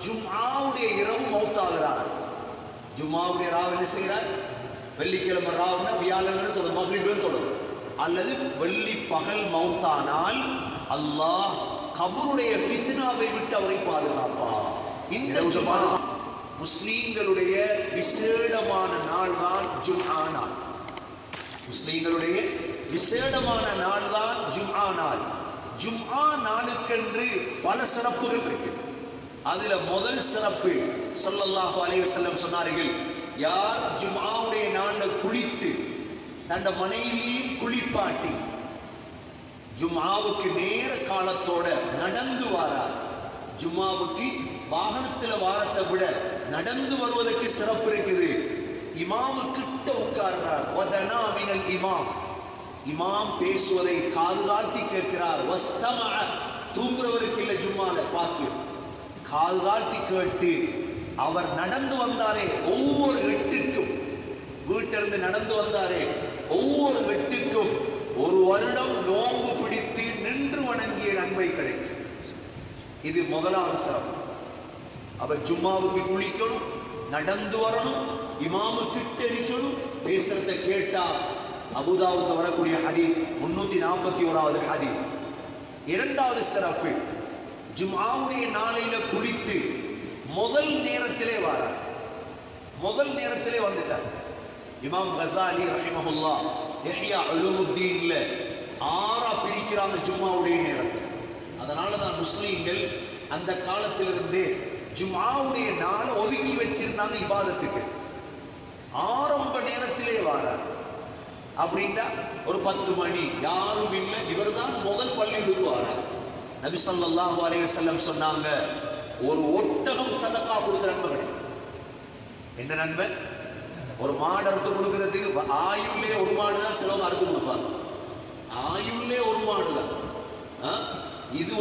ஜும்ஆவுடைய இரவு மௌத்தாகிறார். ஜும்ஆவுடைய ராவ் என்ன செய்கிறார்? வெள்ளிக்கிழமை ராவுனா வியாழன் தொடரும், மக்ரிபும் தொடரும். அல்லது வெள்ளி பகல் மௌத்தானால் அல்லாஹ் கபருடைய ஃபித்னாவை விட்டு அவரை பாதுகாப்பார். இந்த முஸ்லீம்களுடைய விசேடமான நாள் தான் ஜும்ஆ நாள். முஸ்லீம்களுடைய விசேடமான நாள் தான் ஜும்ஆ நாள். ஜும்ஆ நாளுக்கென்று பல சிறப்புகள் இருக்கு. அதுல முதல் சிறப்பு ஸல்லல்லாஹு அலைஹி வஸல்லம் சொன்னார்கள், யார் ஜும்ஆவுடைய நாள்ல குளித்து தன் மனைவியை குளிப்பாட்டி ஜும்ஆவுக்கு நேர காலத்தோட நடந்து வாரார். ஜும்ஆவுக்கு வாகனத்தில் வாரத்தை விட நடந்து வருவதற்கு சிறப்பு இருக்குது. இமாமு கிட்ட உட்கார்றார். வதனா மினல் இமாம், இமாம் பேசுவதை காதுதாழ்த்தி கேட்கிறார். வஸ்தமஅ, தூங்குறவருக்கு இல்லை ஜும்மால பாக்கியம், காதுதாழ்த்தி கேட்டு அவர் நடந்து வந்தாரே ஒவ்வொரு எட்டுக்கும், வீட்டிலிருந்து நடந்து வந்தாரே ஒவ்வொரு எட்டுக்கும் ஒரு வருடம் நோன்பு பிடித்து நின்று வணங்கிய நன்மை கிடைக்கும். இது முதலாவது சிறப்பு. அவர் ஜும்மாவுக்கு குளிக்கணும், நடந்து வரணும், இமாமு கிட்ட இருக்கணும், பேசுறத கேட்டா. அபூதாவுக்கு வரக்கூடிய ஹதீஸ் 341வது ஹதீஸ். இரண்டாவது சிறப்பு, ஜும்ஆவுடைய நாளையில குளித்து முதல் நேரத்திலே வரார். முதல் நேரத்திலே வந்துட்டார். இமாம் கஸாலி ரஹிமஹுல்லாஹ் இஹ்யா உலூமுத்தீன்ல 6ஆ பிரிக்கிறாங்க ஜும்ஆவுடைய நேரத்தை. அதனால தான் முஸ்லீம்கள் அந்த காலத்திலிருந்தே ஜும்ஆவுடைய நாளை ஒதுக்கி வச்சிருந்தாங்க இபாதத்துக்கு. ஆரம்ப நேரத்திலே வரார் அப்படின்னா ஒரு 10 மணி, யாரும் இல்லை, இவர் தான் முதல் பள்ளிக்கு வரார். நபி ஸல்லல்லாஹு அலைஹி வஸல்லம் சொன்னாங்க, ஒரு ஒட்டகம் சதக்கா கொடுத்த நன்மை கிடைக்கும். என்ன நன்மை? ஒரு மாடு அறுத்து கொடுக்கறதுக்கு ஆயுள்ளே ஒரு மாடு தான் சிலவங்க அறுத்து கொடுப்பாங்க. ஆயுள்ளே ஒரு மாடு தான். இது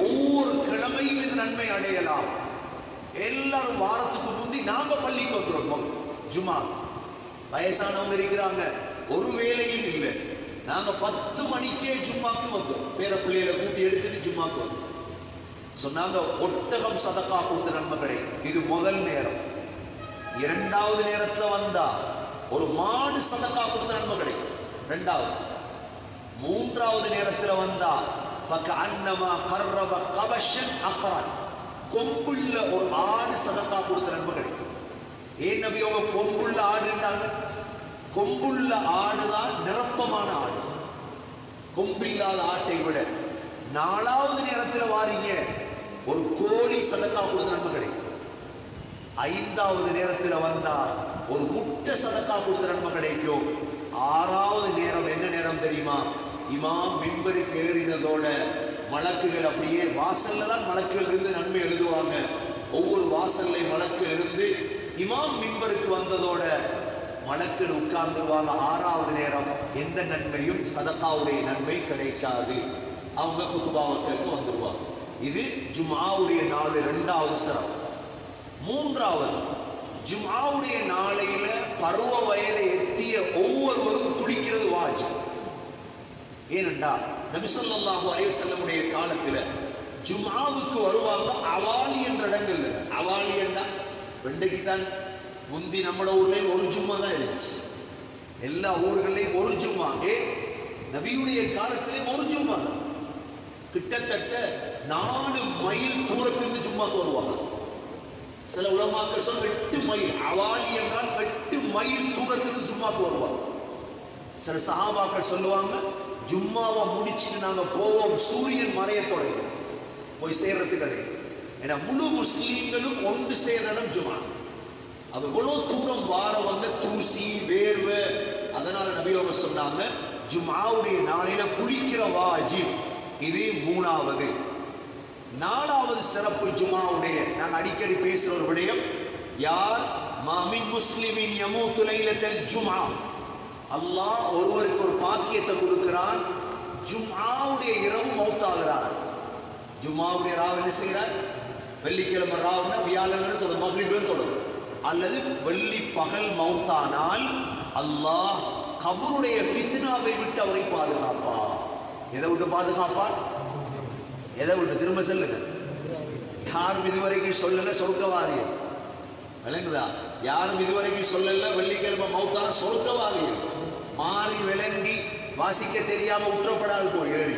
ஒவ்வொரு கிழமையும் இந்த நன்மை அடையலாம். எல்லாரும் வாரத்துக்கு முந்தி நாங்க பள்ளிக்கு வந்துடுவோம். ஜும்ஆ வயசானவங்க இருக்கிறாங்க, ஒரு வேலையும் இல்லை, நாங்க 10 மணிக்கே ஜும்மாக்கு வந்தோம். பேர பிள்ளைகளை கூட்டி எடுத்துட்டு ஜும்மாக்கு வந்தோம். சொன்னாங்க, ஒட்டகம் சதக்கா கொடுத்த நன்மை கிடைக்கும். இது முதல் நேரம். இரண்டாவது நேரத்துல வந்தா ஒரு மாடு சதக்கா கொடுத்த நன்மை கிடைக்கும். இரண்டாவது. மூன்றாவது நேரத்துல வந்தா ஃபகஅன்னமா கர்ரப கபஷன் அக்ரன், கொம்புள்ள ஒரு ஆடு சதக்கா கொடுத்த நன்மை கிடைக்கும். ஏன் நபி அவங்க கொம்புள்ள ஆடுன்றாங்க? கொம்புள்ள ஆடுதான் நிரப்பமான ஆடு. கொம்பில்லாத ஆட்டை விட. நாலாவது நேரத்தில் வாரீங்க, ஒரு கோழி சதக்கா கொடுத்த நன்மை கிடைக்கும். ஐந்தாவது நேரத்தில் வந்தால் ஒரு முட்டை சதக்கா கொடுத்த நன்மை கிடைக்கும். ஆறாவது நேரம் என்ன நேரம் தெரியுமா? இமாம் மிம்பருக்கு ஏறினதோட மலக்குகள் அப்படியே வாசல்ல தான் மலக்குகள் இருந்து நன்மை எழுதுவாங்க. ஒவ்வொரு வாசல்ல மலக்குகள் இருந்து இமாம் மிம்பருக்கு வந்ததோட மலக்குகள் உட்கார்ந்துருவாங்க. ஆறாவது நேரம் எந்த நன்மையும் சதக்காவுடைய நன்மை கிடைக்காது. அவங்க குத்துபாவுக்கு வந்துருவாங்க. இது ஜும்ஆவுடைய நாள் இரண்டாவது சிறப்பு. மூன்றாவது, ஜும்ஆவுடைய நாளையில பருவ வயதை எத்திய ஒவ்வொருவரும் குளிக்கிறது வாஜிப். ஏனென்றா நபி ஸல்லல்லாஹு அலைஹி வஸல்லமுடைய காலத்துல ஜும்ஆவுக்கு வருவாங்க அவாலி என்ற இடங்கள்ல. அவாலி என்றா வெண்டைக்கு தான். முந்தி நம்ம ஊர்ல ஒரு ஜும்மா தான் இருந்துச்சு. எல்லா ஊர்களையும் ஒரு ஜும்மா. நபியுடைய காலத்திலே ஒரு ஜும்மா. கிட்டத்தட்ட 4 மைல் தூரத்திலிருந்து ஜும்மாக்கு வருவாங்க. சில உலமாக்கள் சொல்ல 8 மைல். அவாலி என்றால் 8 மைல் தூரத்திலிருந்து ஜும்மாக்கு வருவாங்க. சில சஹாபாக்கள் சொல்லுவாங்க, ஜும்மாவை முடிச்சுட்டு நாங்க போவோம், சூரியன் மறைய தொடங்கும், போய் சேர்றதுக்கு. ஏன்னா முழு முஸ்லீம்களும் ஒன்று சேர்ற இடம் ஜும்ஆ. அது எவ்வளவு தூரம் வாரவங்க, தூசி வேர்வை. அதனால நபி அவங்க சொன்னாங்க, ஜும்ஆவுடைய நாளையில குளிக்கிற வாஜிப். இது மூணாவது. நாலாவது சிறப்பு ஜும்ஆவுடைய, நாங்கள் அடிக்கடி பேசுற ஒரு விடயம், யார் மாமின் முஸ்லிமின் யமூத்து லைலத்தல் ஜும்ஆ, அல்லாஹ் ஒருவருக்கு ஒரு பாக்கியத்தை கொடுக்கிறான், ஜும்ஆவுடைய இரவு மௌத்தாகிறார். ஜும்ஆவுடைய ராவ் என்ன செய்கிறார்? வெள்ளிக்கிழமை ராவுனா வியாழன் தொடரும், மக்ரிபும் தொடரும். அல்லது வெள்ளி பகல் மௌத்தானால் அல்லாஹ் கபருடைய ஃபித்னாவை விட்டு அவரை பாதுகாப்பார். எதை விட்டு பாதுகாப்பார்? எதை விட்டு? திரும்ப சொல்லுங்க. யாரும் இதுவரைக்கும் சொல்லல சொர்க்கவாதியம். விளங்குதா? யாரும் இதுவரைக்கும் சொல்லல வெள்ளிக்கிழமை மௌத்தான சொர்க்கவாதியம். மாறி விளங்கி வாசிக்க தெரியாம உற்றப்படாது போய் ஏறி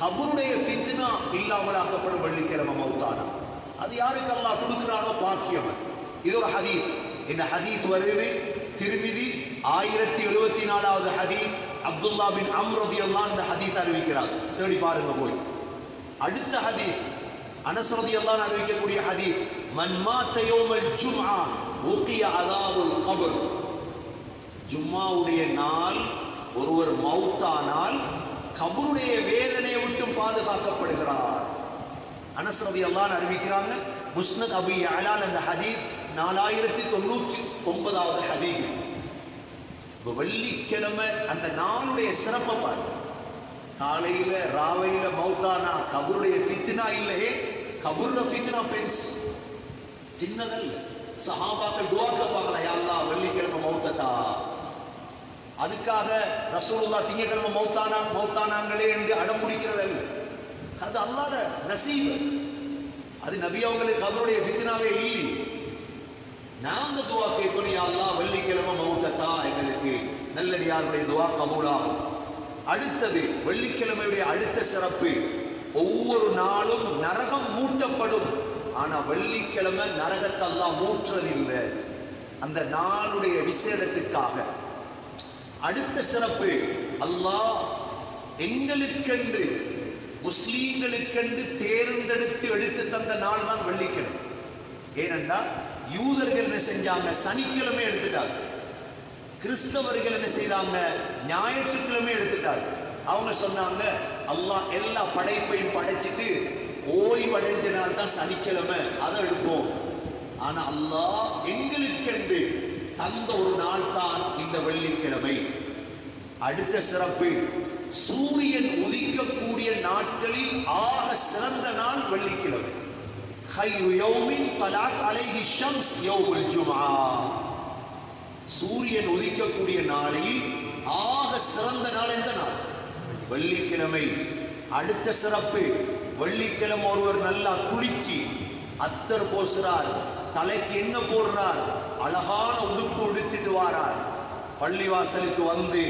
கபருடைய ஃபித்னா இல்லாமல் ஆக்கப்படும் வெள்ளிக்கிழமை மௌத்தானா. அது யாருக்கு அல்லாஹ் கொடுக்கிறானோ பாக்கியம். இது ஒரு ஹதீஸ். இந்த ஹதீஸ் வருது திருமிதி 1074வது ஹதீஸ். அப்துல்லா பின் அம்ர் ரலியல்லாஹு இந்த ஹதீஸ் அறிவிக்கிறார். தேடி பாருங்க போய். அடுத்த ஹதீஸ் அனஸ் ரலியல்லாஹு அறிவிக்கக்கூடிய ஹதீஸ், மன் மாத யௌமல் ஜும்ஆ உகிய அதாபுல் கபர். ஜும்மாவுடைய நாள் ஒருவர் மௌத்தானால் கபருடைய வேதனையை விட்டு பாதுகாக்கப்படுகிறார். அனஸ் ரலியல்லாஹு அறிவிக்கிறாங்க. முஸ்னத் அபி யஅலா அந்த ஹதீஸ் 4099வது ஹதீஸ். வெள்ளிக்கிழமை அந்த நாளுடைய சிறப்பை பாரு. காலையில ராவையில மௌத்தானா கபருடைய ஃபித்னா இல்லையே. கபருடைய ஃபித்னா பெருசு, சின்னதல்ல. சஹாபாக்கள் துஆ கேட்பாங்களா, யா அல்லாஹ் வெள்ளிக்கிழமை மௌத்ததா. அதுக்காக ரசூலுல்லாஹ் திங்கக்கிழமை மௌத்தானாங்களே என்று அடம் பிடிக்கிறதல்ல. அது அல்லாஹ்ட நசீப். அது நபி அவங்களுக்கு கபருடைய ஃபித்னாவே இல்லை. நாங்க துஆ கேட்கணும், யா அல்லாஹ் வெள்ளிக்கிழமை மௌத்ததா, எங்களுக்கு நல்லடியாருடைய துஆ கபூலாகும். அடுத்தது வெள்ளிக்கிழமையுடைய அடுத்த சிறப்பு, ஒவ்வொரு நாளும் நரகம் மூட்டப்படும். ஆனா வெள்ளிக்கிழமை நரகத்தை அல்லாஹ் மூற்றதில்லை. அந்த நாளுடைய விசேடத்துக்காக. அடுத்த சிறப்பு, அல்லாஹ் எங்களுக்கென்று முஸ்லீம்களுக்கென்று தேர்ந்தெடுத்து எடுத்து தந்த நாள் தான் வெள்ளிக்கிழமை. ஏனென்றால் யூதர்கள் என்ன செஞ்சாங்க, சனிக்கிழமை எடுத்துட்டாங்க. கிறிஸ்தவர்கள் என்ன செய்தாங்க, ஞாயிற்றுக்கிழமை எடுத்துட்டாங்க. அவங்க சொன்னாங்க, அல்லாஹ் எல்லா படைப்பையும் படைச்சிட்டு ஓய்வடைஞ்ச நாள் தான் சனிக்கிழமை, அதை எடுப்போம். ஆனா அல்லாஹ் எங்களுக்கென்று தந்த ஒரு நாள் தான் இந்த வெள்ளிக்கிழமை. அடுத்த சிறப்பு, சூரியன் உதிக்கக்கூடிய நாட்களில் ஆக சிறந்த நாள் வெள்ளிக்கிழமை. خير يوم طلعت عليه الشمس يوم الجمعة. சூரியன் உதிக்கக்கூடிய நாளில் ஆக சிறந்த நாள் எந்த நாள்? வெள்ளிக்கிழமை. அடுத்த சிறப்பு, வெள்ளிக்கிழமை ஒருவர் நல்லா குளிச்சு அத்தர் போசுறார், தலைக்கு என்ன போடுறார், அழகான உடுப்பு உடுத்திட்டு வாரார். பள்ளிவாசலுக்கு வந்து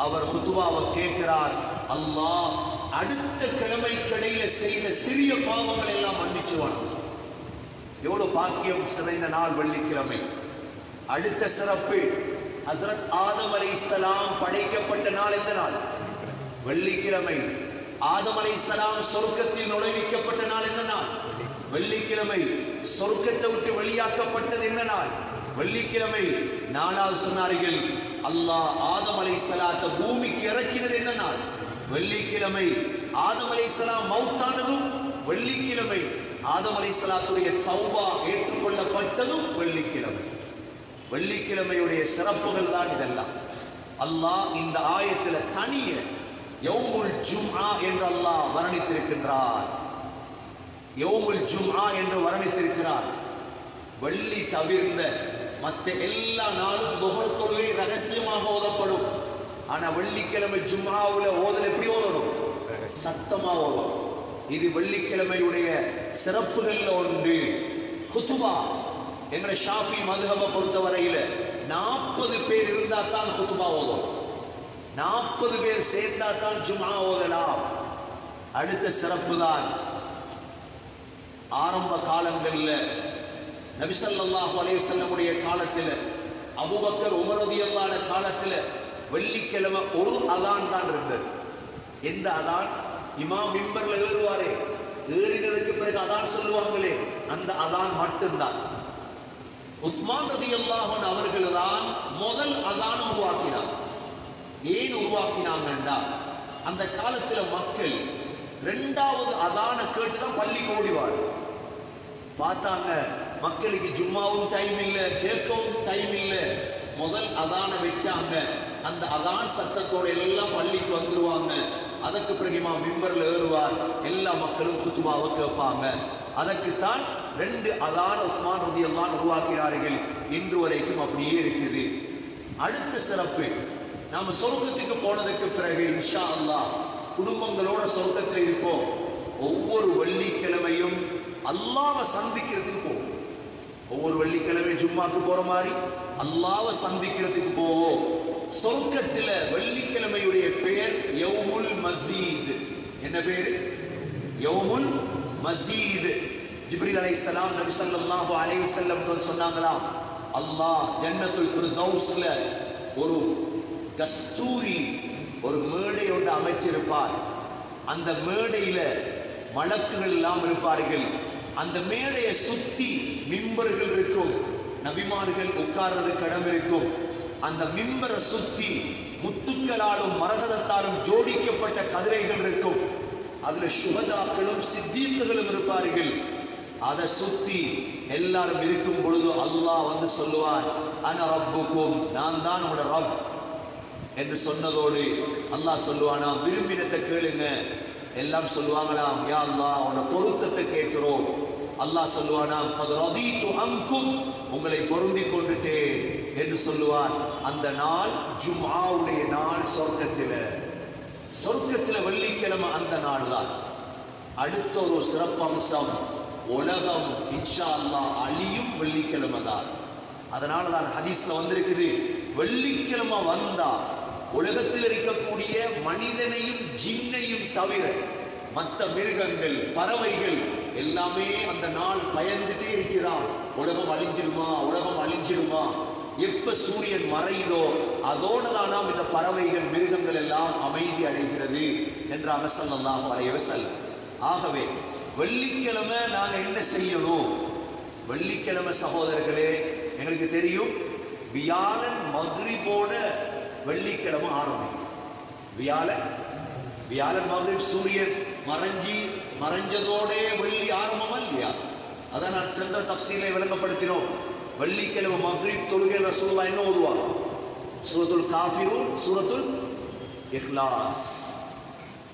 அவர் ஹுதுபாவை கேட்கிறார். அல்லாஹ் அடுத்த கிழமை கடையில செய்த சிறிய பாவங்கள் எல்லாம் மன்னிச்சுவான். எவ்வளவு பாக்கியம் சிறந்த நாள் வெள்ளிக்கிழமை. அடுத்த சிறப்பு, ஹஸ்ரத் ஆதம் அலைஹிஸ்ஸலாம் படைக்கப்பட்ட நாள் எந்த நாள்? வெள்ளிக்கிழமை. ஆதம் அலைஹிஸ்ஸலாம் சொர்க்கத்தில் நுழைவிக்கப்பட்ட நாள் என்ன நாள்? வெள்ளிக்கிழமை. சொர்க்கத்தை விட்டு வெளியாக்கப்பட்டது என்ன நாள்? வெள்ளிக்கிழமை. நாலாவது சொன்னார்கள், அல்லாஹ் ஆதம் அலைஹிஸ்ஸலாத்தை பூமிக்கு இறக்கினது என்ன நாள்? வெள்ளிக்கிழமை. ஆதம் அலைஹிஸ்ஸலாம் மௌத்தானதும் வெள்ளிக்கிழமை. ஆதம் அலைஹிஸ்ஸலாத்துடைய தௌபா ஏற்றுக்கொள்ளப்பட்டதும் வெள்ளிக்கிழமை. வெள்ளிக்கிழமையுடைய சிறப்புகள் தான் இதெல்லாம். அல்லாஹ் இந்த ஆயத்துல தனிய யௌமுல் ஜும்ஆ என்று அல்லாஹ் வர்ணித்திருக்கின்றார். யௌமுல் ஜும்ஆ என்று வர்ணித்திருக்கிறார். வெள்ளி தவிர்ந்த மற்ற எல்லா நாளும் துஹர் தொழுகை ரகசியமாக ஓதப்படும். ஆனா வெள்ளிக்கிழமை ஜும்ஆவுல ஓதல் எப்படி ஓதணும்? சத்தமா ஓதணும். இது வெள்ளிக்கிழமையுடைய சிறப்புகள்ல ஒன்று. ஹுதுபா எங்களை ஷாஃபி மதுஹபை பொறுத்தவரையில 40 பேர் இருந்தா தான் ஹுதுபா ஓதும். 40 பேர் சேர்ந்தா தான் ஜும்ஆ ஓதலாம். அடுத்த சிறப்பு தான், ஆரம்ப காலங்கள்ல நபி ஸல்லல்லாஹு அலைஹி வஸல்லமுடைய காலத்துல, அபூபக்கர் உமர் ரலியல்லாஹு அன்ஹு காலத்துல வெள்ளிக்கிழமை ஒரு அதான் தான் இருந்தது. எந்த அதான்? இமாம் மிம்பர்ல ஏறுவாரே, ஏறினதுக்கு பிறகு அதான் சொல்லுவாங்களே, அந்த அதான் மட்டும்தான். உஸ்மான் ரலியல்லாஹு அன்ஹு அவர்கள் தான் முதல் அதான் உருவாக்கினார். ஏன் உருவாக்கினாங்கன்னா, அந்த காலத்துல மக்கள் இரண்டாவது அதான கேட்டுதான் பள்ளிக்கு ஓடிவார். பார்த்தாங்க மக்களுக்கு ஜும்மாவும் டைம் இல்லை, கேட்கவும் டைம் இல்லை. முதல் அதான வச்சாங்க. அந்த அதான் சத்தத்தோட எல்லாம் பள்ளிக்கு வந்துருவாங்க. அதற்கு பிறகு இமாம் மிம்பர்ல ஏறுவார், எல்லா மக்களும் குத்துபாவை கேட்பாங்க. அதற்குத்தான் 2 அதான் உஸ்மான் ரலியல்லாஹு அன்ஹு உருவாக்கினார்கள். இன்று வரைக்கும் அப்படியே இருக்குது. அடுத்த சிறப்பு, நாம சொர்க்கத்துக்கு போனதுக்கு பிறகு இன்ஷா அல்லாஹ் குடும்பங்களோட சொர்க்கத்தில் இருப்போம். ஒவ்வொரு வெள்ளிக்கிழமையும் அல்லாஹ்வை சந்திக்கிறதுக்கு போவோம். ஒவ்வொரு வெள்ளிக்கிழமை ஜும்மாக்கு போற மாதிரி அல்லாஹ்வை சந்திக்கிறதுக்கு போவோம். சொர்க்கத்துல வெள்ளிக்கிழமையுடைய பெயர் யௌமுல் மஸீத். என்ன பேரு? யௌமுல் மஸீத். ஜிப்ரீல் அலைஹிஸ்ஸலாம் நபி ஸல்லல்லாஹு அலைஹி வஸல்லம் சொன்னாங்களாம், அல்லாஹ் ஜன்னத்துல் ஃபிர்தௌஸ்ல ஒரு கஸ்தூரி ஒரு மேடை ஒன்று அமைச்சிருப்பார். அந்த மேடையில மலக்குகள் எல்லாம் இருப்பார்கள். அந்த மேடையை சுத்தி மிம்பர்கள் இருக்கும், நபிமார்கள் உட்கார்றதுக்கு இடம் இருக்கும். அந்த மிம்பரை சுத்தி முத்துக்களாலும் மரகதத்தாலும் ஜோடிக்கப்பட்ட கதிரைகள் இருக்கும். அதுல சுஹதாக்களும் சித்தீக்குகளும் இருப்பார்கள். அதை சுத்தி எல்லாரும் இருக்கும் பொழுது அல்லாஹ் வந்து சொல்லுவார், அன ரப்புக்கும், நான் தான் உங்களோட ரப் என்று சொன்னதோடு அல்லாஹ் சொல்லுவானா, விரும்பினத்தை கேளுங்க. எல்லாம் சொல்லுவாங்களாம், யா அல்லாஹ் உன்னோட பொருத்தத்தை கேட்கிறோம். அல்லாஹ் சொல்லுவானா, கத் ரதீது அன்கும், உங்களை பொருந்தி கொண்டுட்டேன் என்று சொல்லுவான். அந்த நாள் ஜும்ஆவுடைய நாள். சொர்க்கத்தில வெள்ளிக்கிழமை அந்த நாள் தான். அடுத்த ஒரு சிறப்பம்சம், உலகம் இன்ஷா அல்லாஹ் அழியும் வெள்ளிக்கிழமை தான். அதனால தான் ஹதீஸ்ல வந்திருக்குது, வெள்ளிக்கிழமை வந்தா உலகத்தில் இருக்கக்கூடிய மனிதனையும் ஜின்னையும் தவிர மற்ற மிருகங்கள் பறவைகள் எல்லாமே அந்த நாள் பயந்துட்டே இருக்கிறான். உலகம் அழிஞ்சிடுமா, உலகம் அழிஞ்சிடுமா, எப்ப சூரியன் மறையுதோ அதோடு தான் இந்த பறவைகள் மிருகங்கள் எல்லாம் அமைதி அடைகிறது என்றாங்க ஸல்லல்லாஹு அலைஹி வஸல்லம். ஆகவே வெள்ளிக்கிழமை நாங்க என்ன செய்யணும்? வெள்ளிக்கிழமை சகோதரர்களே, எங்களுக்கு தெரியும் வியாழன் மக்ரிபோட வெள்ளிக்கிழமை ஆரம்பிக்கும். வியாழன் மக்ரிப் சூரியன் மறைஞ்சதோட வெள்ளி ஆரம்பமா இல்லையா? அதான் நான் சென்ற தஃசீலை விளங்கப்படுத்தினோம். வெள்ளிக்கிழமை மக்ரிப் தொழுகை ரசூலுல்லாஹ் என்ன ஓதுவாங்க? சூரத்துல் காஃபிரூன், சூரத்துல் இக்லாஸ்.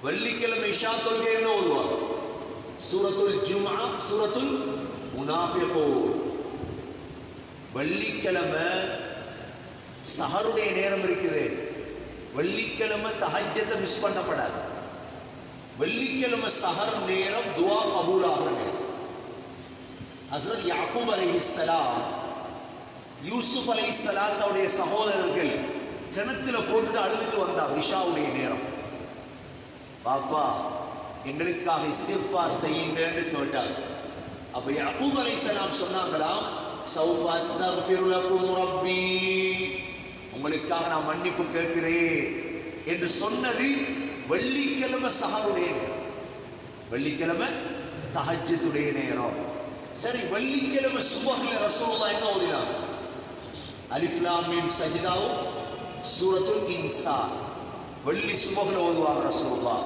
வெள்ளிக்கிழமை இஷா தொழுகை என்ன ஓதுவாங்க? சூரத்துல் ஜும்ஆ, சூரத்துல் முனாஃபிகூன். வெள்ளிக்கிழமை சஹருடைய நேரம் இருக்குது. வெள்ளிக்கிழமை தஹஜ்ஜத்தை மிஸ் பண்ணப்படாது. வெள்ளிக்கிழமை சஹர் நேரம் துஆ கபூல் ஆகிற நேரம். ஹஸ்ரத் யாக்கூப் அலைஹிஸ்ஸலாம், யூசுப் அலைஹிஸ்ஸலாத்துடைய சகோதரர்கள் கிணத்துல போட்டுட்டு அழுதுட்டு வந்தார். இஷாவுடைய நேரம். பாப்பா எங்களுக்காக இஸ்திக்ஃபார் செய்யுங்கன்னு கேட்டாங்க. அப்ப யாக்கூப் அலைஹிஸ்ஸலாம் சொன்னாங்களாம், சௌஃப அஸ்தக்ஃபிரு லக்கும் ரப்பி, உங்களுக்காக நான் மன்னிப்பு கேட்கிறேன் என்று சொன்னது வெள்ளிக்கிழமை சஹருடைய நேரம், வெள்ளிக்கிழமை தஹஜ்ஜுடைய நேரம். சரி, வெள்ளிக்கிழமை சுபஹ்ல ரசூலுல்லாஹ் என்ன ஓதினாங்க? அலிஃப் லாம் மீம் சஜ்தாவும் சூரத்துல் இன்சான். வெள்ளி சுபஹ்ல ஓதுவாங்க ரசூலுல்லாஹ்.